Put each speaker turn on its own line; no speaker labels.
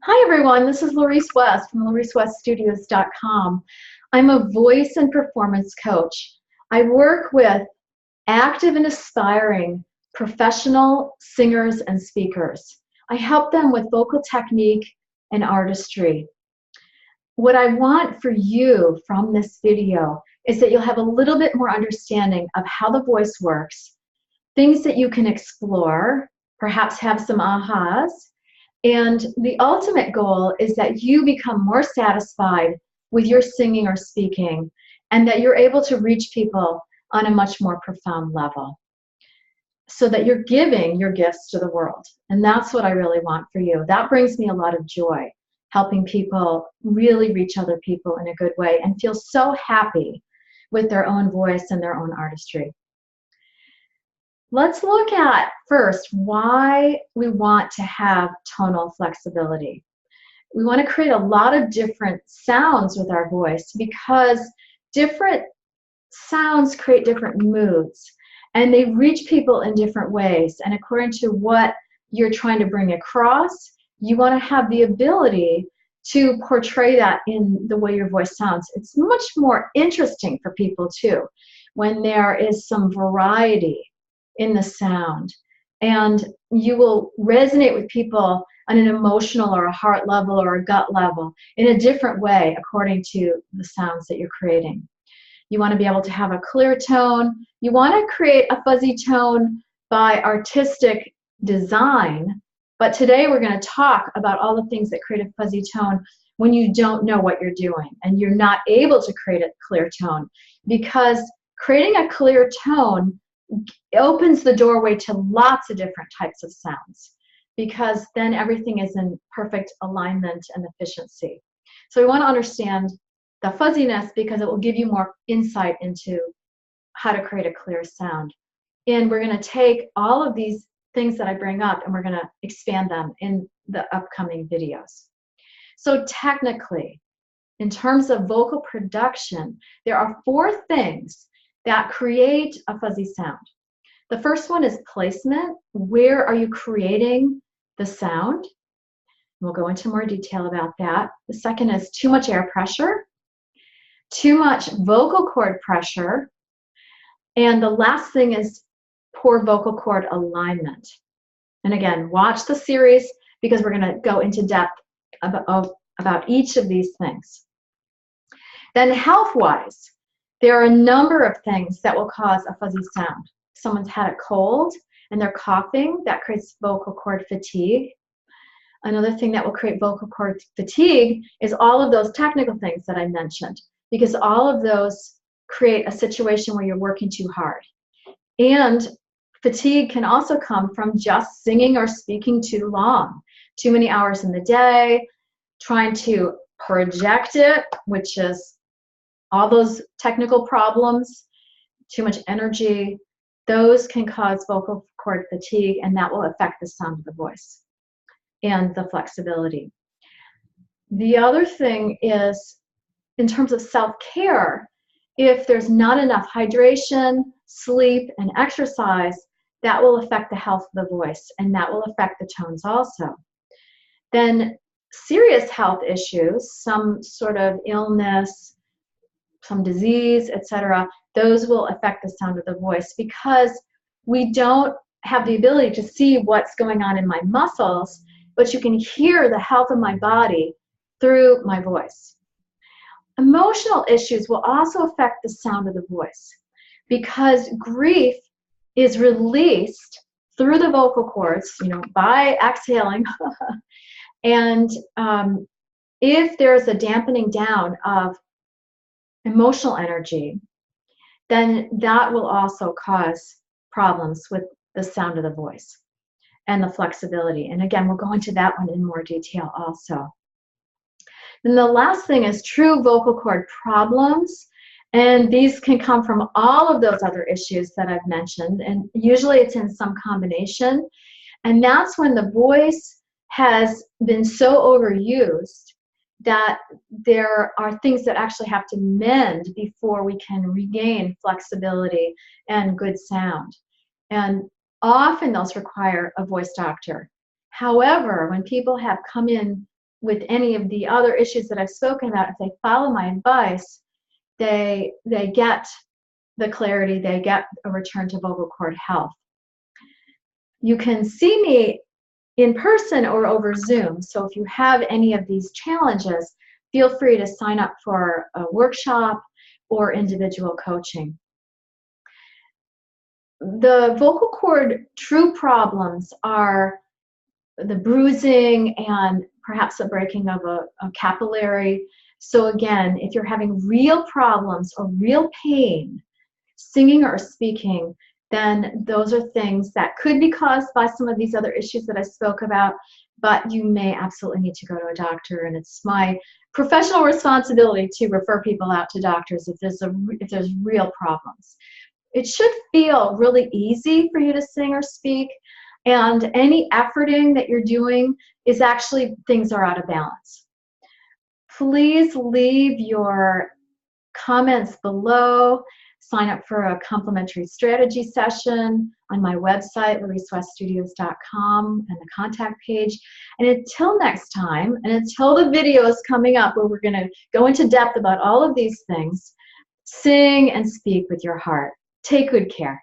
Hi everyone, this is Laurece West from LaureceWestStudios.com. I'm a voice and performance coach. I work with active and aspiring professional singers and speakers. I help them with vocal technique and artistry. What I want for you from this video is that you'll have a little bit more understanding of how the voice works, things that you can explore, perhaps have some ahas. And the ultimate goal is that you become more satisfied with your singing or speaking, and that you're able to reach people on a much more profound level, so that you're giving your gifts to the world. And that's what I really want for you. That brings me a lot of joy, helping people really reach other people in a good way and feel so happy with their own voice and their own artistry. Let's look at first why we want to have tonal flexibility. We want to create a lot of different sounds with our voice because different sounds create different moods and they reach people in different ways. And according to what you're trying to bring across, you want to have the ability to portray that in the way your voice sounds. It's much more interesting for people too when there is some variety in the sound, and you will resonate with people on an emotional or a heart level or a gut level in a different way according to the sounds that you're creating. You want to be able to have a clear tone. You want to create a fuzzy tone by artistic design, but today we're going to talk about all the things that create a fuzzy tone when you don't know what you're doing and you're not able to create a clear tone, because creating a clear tone opens the doorway to lots of different types of sounds, because then everything is in perfect alignment and efficiency. So we want to understand the fuzziness because it will give you more insight into how to create a clear sound. And we're going to take all of these things that I bring up and we're going to expand them in the upcoming videos. So technically, in terms of vocal production, there are 4 things that create a fuzzy sound. The first one is placement. Where are you creating the sound? We'll go into more detail about that. The second is too much air pressure, too much vocal cord pressure, and the last thing is poor vocal cord alignment. And again, watch the series because we're going to go into depth about each of these things. Then health-wise, there are a number of things that will cause a fuzzy sound. Someone's had a cold and they're coughing, that creates vocal cord fatigue. Another thing that will create vocal cord fatigue is all of those technical things that I mentioned, because all of those create a situation where you're working too hard. And fatigue can also come from just singing or speaking too long, too many hours in the day, trying to project it, which is all those technical problems, too much energy. Those can cause vocal cord fatigue, and that will affect the sound of the voice and the flexibility. The other thing is, in terms of self-care, if there's not enough hydration, sleep, and exercise, that will affect the health of the voice, and that will affect the tones also. Then serious health issues, some sort of illness, some disease, etc., those will affect the sound of the voice because we don't have the ability to see what's going on in my muscles, but you can hear the health of my body through my voice. Emotional issues will also affect the sound of the voice because grief is released through the vocal cords, by exhaling. And if there's a dampening down of emotional energy, then that will also cause problems with the sound of the voice and the flexibility. And again, we'll go into that one in more detail also. Then the last thing is true vocal cord problems. And these can come from all of those other issues that I've mentioned. And usually it's in some combination. And that's when the voice has been so overused that there are things that actually have to mend before we can regain flexibility and good sound. And often those require a voice doctor. However, when people have come in with any of the other issues that I've spoken about, if they follow my advice, they get the clarity, they get a return to vocal cord health. You can see me in person or over Zoom. So if you have any of these challenges, feel free to sign up for a workshop or individual coaching. The vocal cord true problems are the bruising and perhaps a breaking of a capillary. So again, if you're having real problems or real pain singing or speaking, then those are things that could be caused by some of these other issues that I spoke about, but you may absolutely need to go to a doctor, and it's my professional responsibility to refer people out to doctors if there's real problems. It should feel really easy for you to sing or speak, and any efforting that you're doing is actually things are out of balance. Please leave your comments below. Sign up for a complimentary strategy session on my website, laureceWeststudios.com, and the contact page. And until next time, and until the videos coming up where we're going to go into depth about all of these things, sing and speak with your heart. Take good care.